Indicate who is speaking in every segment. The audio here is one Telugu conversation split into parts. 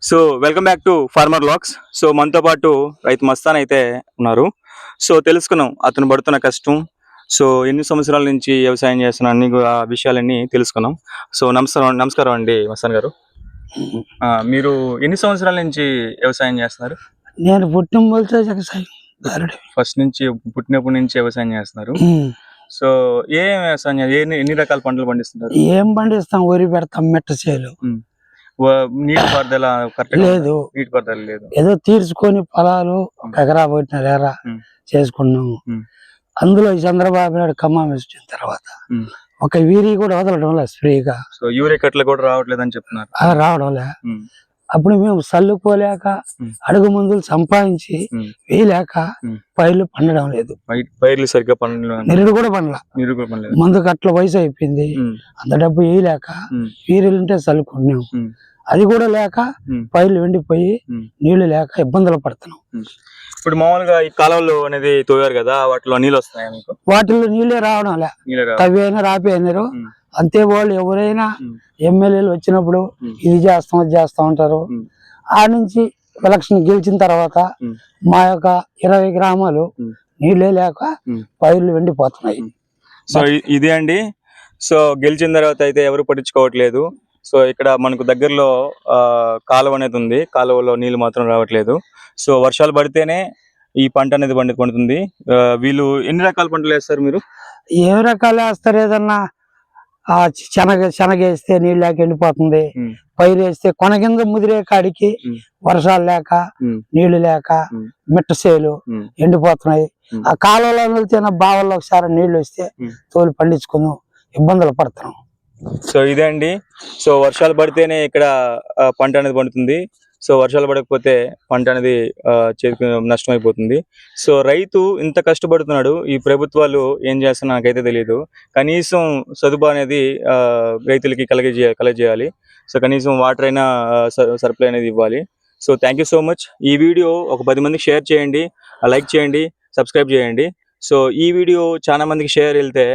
Speaker 1: So welcome back to farmer locks. So మనతో పాటు రైతు మస్తాన్ అయితే ఉన్నారు. సో తెలుసుకున్నాం అతను పడుతున్న కష్టం. సో ఎన్ని సంవత్సరాల నుంచి వ్యవసాయం చేస్తున్న అన్ని ఆ విషయాలన్నీ తెలుసుకున్నాం. సో నమస్కారం అండి మస్తాన్ గారు. మీరు ఎన్ని సంవత్సరాల నుంచి వ్యవసాయం చేస్తున్నారు?
Speaker 2: నేను పుట్టిన మొదలుతో వ్యవసాయం
Speaker 1: ఫస్ట్ నుంచి పుట్టినప్పటి నుంచి వ్యవసాయం చేస్తున్నారు. సో ఏం వ్యవసాయం ఎన్ని రకాల పంటలు పండిస్తున్నారు?
Speaker 2: ఏం పండిస్తాం, వరి పెడతాం, మెట్ట చేలు.
Speaker 1: నీటి పారుదల
Speaker 2: లేదు,
Speaker 1: నీటి పారుదల లేదు.
Speaker 2: ఏదో తీర్చుకొని పొలాలు ఎకరా పోయిన ఎకరా చేసుకున్నాము. అందులో ఈ చంద్రబాబు నాయుడు ఖమ్మం వచ్చిన తర్వాత ఒక వీరి కూడా వదలడం లేదు ఫ్రీగా.
Speaker 1: సో యూరియా కట్టలు కూడా రావట్లేదు అని చెప్తున్నారు.
Speaker 2: రావడం లే. అప్పుడు మేము చల్లుకోలేక అడుగు మందులు సంపాదించి వేయలేక పైర్లు పండడం లేదు.
Speaker 1: పైర్లు సరిగ్గా పండడం,
Speaker 2: నిరుడు కూడా పండల. మందు కట్ల వయసు అయిపోయింది, అంత డబ్బు వేయలేక వీరులు ఉంటే చల్లుకున్నాం. అది కూడా లేక పైర్లు ఎండిపోయి నీళ్లు లేక ఇబ్బందులు పడుతున్నాం.
Speaker 1: ఇప్పుడు మామూలుగా ఈ కాలువలు అనేది తోయారు కదా, వాటిలో నీళ్ళు వస్తున్నాయి మీకు?
Speaker 2: వాటిల్లో నీళ్ళే రావడం లే. తవ్వైనా రాపోయినారు అంతే. వాళ్ళు ఎవరైనా ఎమ్మెల్యేలు వచ్చినప్పుడు ఇది చేస్తాం అది చేస్తా ఉంటారు. ఆ నుంచి ఎలక్షన్ గెలిచిన తర్వాత మా యొక్క 20 గ్రామాలు నీళ్ళే లేక పైర్లు ఎండిపోతున్నాయి.
Speaker 1: సో ఇదే అండి. సో గెలిచిన తర్వాత అయితే ఎవరు పట్టించుకోవట్లేదు. సో ఇక్కడ మనకు దగ్గరలో కాలువ అనేది ఉంది, కాలువలో నీళ్లు మాత్రం రావట్లేదు. సో వర్షాలు పడితేనే ఈ పంట అనేది పండుతుంది. వీళ్ళు ఎన్ని రకాల పంటలు వేస్తారు మీరు?
Speaker 2: ఏ రకాలు వేస్తారు? ఏదన్నా శనగ వేస్తే నీళ్ళు లేక ఎండిపోతుంది. పైరు వేస్తే కొన కింద ముదిరే కాడికి వర్షాలు లేక నీళ్లు లేక మిట్ట చేలు ఎండిపోతున్నాయి. ఆ కాలంలో వెళ్తే బావల్లో ఒకసారి నీళ్లు వస్తే తోలు పండించుకుందాం, ఇబ్బందులు పడుతున్నాం.
Speaker 1: సో ఇదే అండి. సో వర్షాలు పడితేనే ఇక్కడ పంట అనేది పండుతుంది. సో వర్షాలు పడకపోతే పంట అనేది చేతికి నష్టం అయిపోతుంది. సో రైతు ఇంత కష్టపడుతున్నాడు, ఈ ప్రభుత్వాలు ఏం చేస్తున్నా నాకైతే తెలియదు. కనీసం సదుపాయం అనేది రైతులకి కలగజేయాలి. సో కనీసం వాటర్ అయినా సప్లై అనేది ఇవ్వాలి. So thank you so much. ఈ వీడియో ఒక 10 మందికి షేర్ చేయండి, లైక్ చేయండి, సబ్స్క్రైబ్ చేయండి. సో ఈ వీడియో చాలా మందికి షేర్ వెళ్తే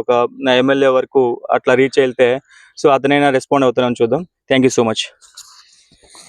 Speaker 1: ఒక ఎమ్మెల్యే వరకు అట్లా రీచ్ వెళ్తే సో అతనైనా రెస్పాండ్ అవుతానని చూద్దాం. Thank you so much.